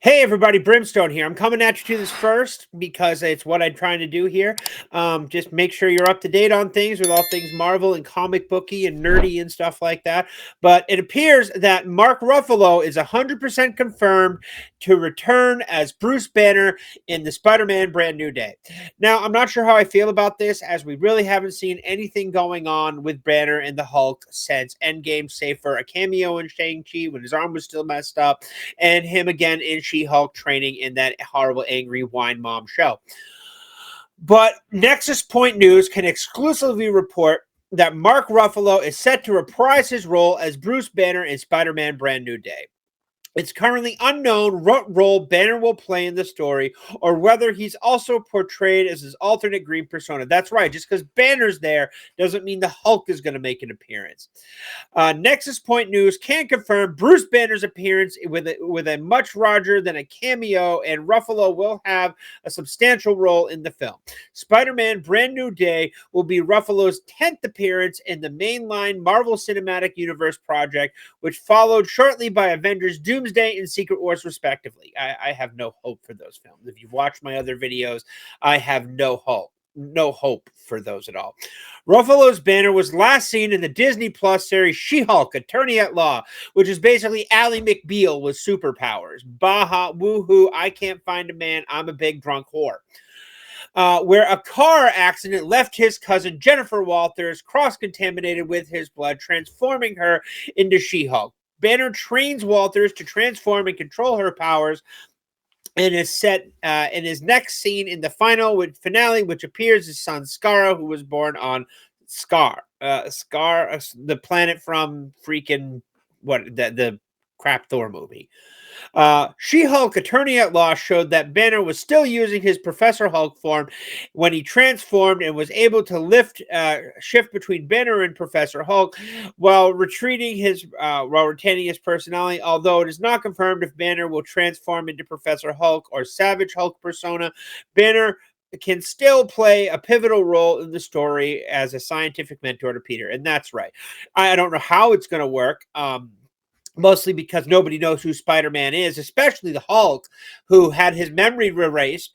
Hey everybody, Brimstone here. I'm coming at you to this first because it's what I'm trying to do here. Just make sure you're up to date on things with all things Marvel and comic booky and nerdy and stuff like that. But it appears that Mark Ruffalo is 100% confirmed to return as Bruce Banner in the Spider-Man Brand New Day. Now, I'm not sure how I feel about this, as we really haven't seen anything going on with Banner and the Hulk since Endgame, save for a cameo in Shang-Chi when his arm was still messed up, and him again in She-Hulk training in that horrible angry wine mom show. But Nexus Point News can exclusively report that Mark Ruffalo is set to reprise his role as Bruce Banner in Spider-Man Brand New Day. It's currently unknown what role Banner will play in the story, or whether he's also portrayed as his alternate green persona. That's right, just because Banner's there doesn't mean the Hulk is going to make an appearance. Nexus Point News can confirm Bruce Banner's appearance with a much larger than a cameo, and Ruffalo will have a substantial role in the film. Spider-Man Brand New Day will be Ruffalo's 10th appearance in the mainline Marvel Cinematic Universe project, which followed shortly by Avengers Doomsday and Secret Wars, respectively. I have no hope for those films. If you've watched my other videos, I have no hope for those at all. Ruffalo's Banner was last seen in the Disney Plus series She-Hulk, Attorney at Law, which is basically Ally McBeal with superpowers. Baha, woohoo, I can't find a man, I'm a big drunk whore. Where a car accident left his cousin Jennifer Walters cross-contaminated with his blood, transforming her into She-Hulk. Banner trains Walters to transform and control her powers, and is set in his next scene in the finale, which appears his son Skara, who was born on Scar, the planet from freaking the crap Thor movie. She-Hulk Attorney at Law showed that Banner was still using his Professor Hulk form when he transformed, and was able to shift between Banner and Professor Hulk while retaining his personality. Although it is not confirmed if Banner will transform into Professor Hulk or Savage Hulk persona, Banner can still play a pivotal role in the story as a scientific mentor to Peter, and that's right. I don't know how it's going to work. Mostly because nobody knows who Spider-Man is, especially the Hulk, who had his memory erased.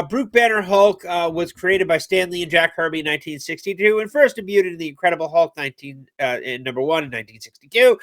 Bruce Banner Hulk was created by Stan Lee and Jack Kirby in 1962 and first debuted in The Incredible Hulk in number 1 in 1962.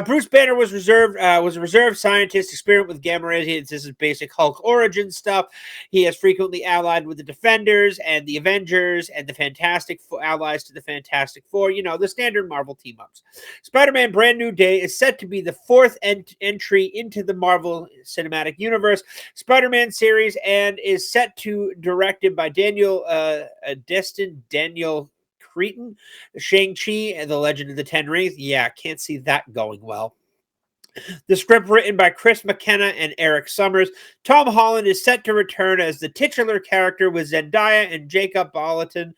Bruce Banner was a reserve scientist, experiment with gamma rays. This is basic Hulk origin stuff. He has frequently allied with the Defenders and the Avengers and the Fantastic allies to the Fantastic Four. You know, the standard Marvel team-ups. Spider-Man Brand New Day is set to be the fourth entry into the Marvel Cinematic Universe Spider-Man series, and is set to directed by Daniel Cretton. Shang-Chi and the Legend of the Ten Rings. Yeah, can't see that going well. The script written by Chris McKenna and Eric Summers. Tom Holland is set to return as the titular character, with Zendaya and Jacob Batalon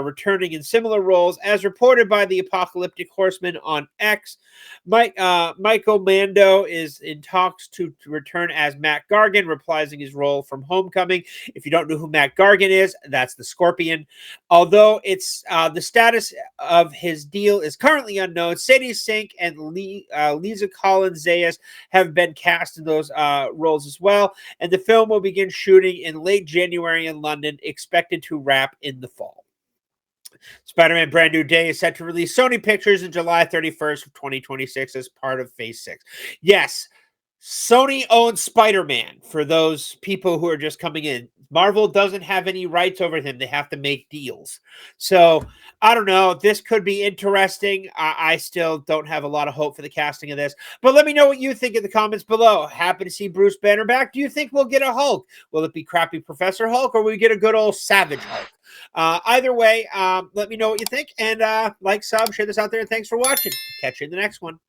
returning in similar roles, as reported by the Apocalyptic Horseman on X. Michael Mando is in talks to return as Matt Gargan, reprising his role from Homecoming. If you don't know who Matt Gargan is, that's the Scorpion. Although it's the status of his deal is currently unknown, Sadie Sink and Lisa Collins-Zayas have been cast in those roles as well, and the film will begin shooting in late January in London, expected to wrap in the fall. Spider-Man Brand New Day is set to release Sony Pictures in July 31st of 2026 as part of Phase 6. Yes, Sony owns Spider-Man, for those people who are just coming in. Marvel doesn't have any rights over him. They have to make deals. So, I don't know. This could be interesting. I still don't have a lot of hope for the casting of this. But let me know what you think in the comments below. Happy to see Bruce Banner back. Do you think we'll get a Hulk? Will it be crappy Professor Hulk, or will we get a good old Savage Hulk? Either way, let me know what you think. And like, sub, share this out there. And thanks for watching. Catch you in the next one.